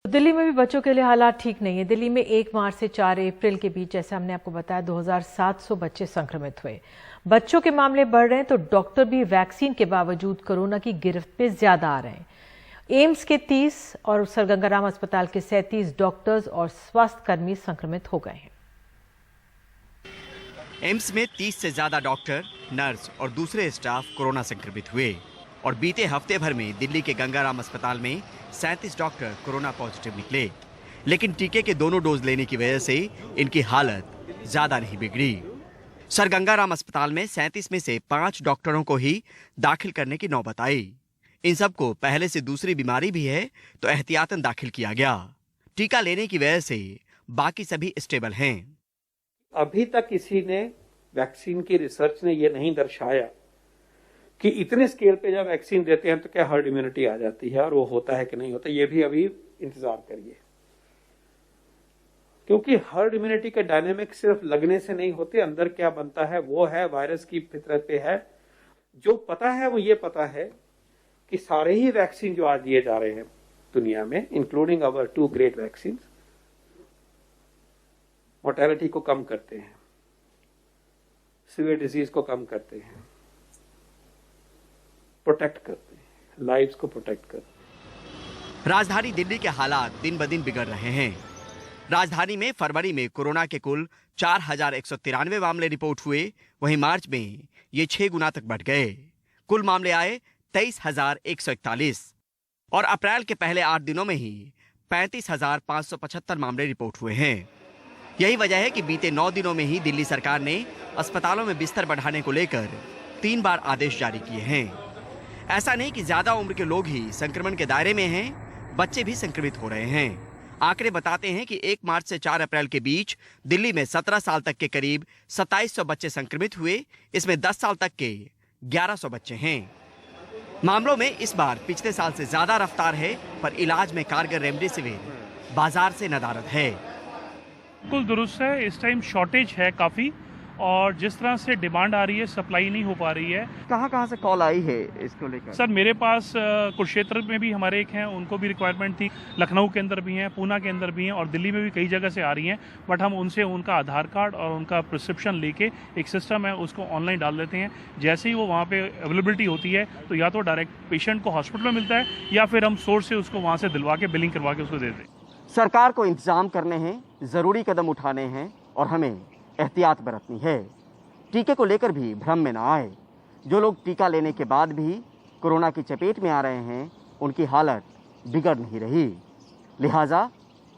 दिल्ली में भी बच्चों के लिए हालात ठीक नहीं है। दिल्ली में 1 मार्च से 4 अप्रैल के बीच, जैसे हमने आपको बताया, 2700 बच्चे संक्रमित हुए। बच्चों के मामले बढ़ रहे हैं तो डॉक्टर भी वैक्सीन के बावजूद कोरोना की गिरफ्त पे ज्यादा आ रहे हैं। एम्स के 30 और सर गंगाराम अस्पताल के 37 डॉक्टर्स और स्वास्थ्य कर्मी संक्रमित हो गए हैं। एम्स में 30 से ज्यादा डॉक्टर, नर्स और दूसरे स्टाफ कोरोना संक्रमित हुए और बीते हफ्ते भर में दिल्ली के गंगाराम अस्पताल में 37 डॉक्टर कोरोना पॉजिटिव निकले। लेकिन टीके के दोनों डोज लेने की वजह से इनकी हालत ज्यादा नहीं बिगड़ी। सर गंगाराम अस्पताल में 37 में से 5 डॉक्टरों को ही दाखिल करने की नौबत आई। इन सबको पहले से दूसरी बीमारी भी है तो एहतियातन दाखिल किया गया। टीका लेने की वजह से बाकी सभी स्टेबल हैं। अभी तक किसी ने वैक्सीन की रिसर्च ने यह नहीं दर्शाया कि इतने स्केल पे जब वैक्सीन देते हैं तो क्या हर्ड इम्यूनिटी आ जाती है और वो होता है कि नहीं होता। ये भी अभी इंतजार करिए, क्योंकि हर्ड इम्यूनिटी के डायनेमिक सिर्फ लगने से नहीं होते, अंदर क्या बनता है वो है, वायरस की फितरत पे है। जो पता है वो ये पता है कि सारे ही वैक्सीन जो आज दिए जा रहे हैं दुनिया में, इंक्लूडिंग अवर 2 ग्रेट वैक्सीन, मोर्टेलिटी को कम करते हैं, सीवियर डिजीज को कम करते हैं, प्रोटेक्ट करते हैं, लाइव्स को प्रोटेक्ट करते हैं। राजधानी दिल्ली के हालात दिन ब दिन बिगड़ रहे हैं। राजधानी में फरवरी में कोरोना के कुल 4193 मामले रिपोर्ट हुए, वहीं मार्च में ये 6 गुना तक बढ़ गए। कुल मामले आए 23,141 और अप्रैल के पहले 8 दिनों में ही 35,575 मामले रिपोर्ट हुए हैं। यही वजह है कि बीते 9 दिनों में ही दिल्ली सरकार ने अस्पतालों में बिस्तर बढ़ाने को लेकर 3 बार आदेश जारी किए हैं। ऐसा नहीं कि ज्यादा उम्र के लोग ही संक्रमण के दायरे में हैं, बच्चे भी संक्रमित हो रहे हैं। आंकड़े बताते हैं कि 1 मार्च से 4 अप्रैल के बीच दिल्ली में 17 साल तक के करीब 2700 बच्चे संक्रमित हुए। इसमें 10 साल तक के 1100 बच्चे हैं। मामलों में इस बार पिछले साल से ज्यादा रफ्तार है, पर इलाज में कारगर रेमडेसिविर बाजार से नदारद है। बिल्कुल दुरुस्त है। इस टाइम शॉर्टेज है काफ़ी, और जिस तरह से डिमांड आ रही है सप्लाई नहीं हो पा रही है। कहाँ से कॉल आई है इसको लेकर? सर मेरे पास कुरुक्षेत्र में भी हमारे एक हैं, उनको भी रिक्वायरमेंट थी, लखनऊ के अंदर भी हैं, पूना के अंदर भी हैं और दिल्ली में भी कई जगह से आ रही हैं। बट हम उनसे उनका आधार कार्ड और उनका प्रिस्क्रिप्शन लेके एक सिस्टम है उसको ऑनलाइन डाल देते हैं। जैसे ही वो वहाँ पे अवेलेबिलिटी होती है तो या तो डायरेक्ट पेशेंट को हॉस्पिटल में मिलता है या फिर हम सोर्स से उसको वहाँ से दिलवा के बिलिंग करवा के उसको देते हैं। सरकार को इंतजाम करने हैं, जरूरी कदम उठाने हैं और हमें एहतियात बरतनी है। टीके को लेकर भी भ्रम में ना आए। जो लोग टीका लेने के बाद भी कोरोना की चपेट में आ रहे हैं, उनकी हालत बिगड़ नहीं रही। लिहाजा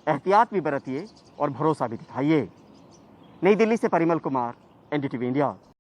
एहतियात भी बरतिए और भरोसा भी दिखाइए। नई दिल्ली से परिमल कुमार, एनडीटीवी इंडिया।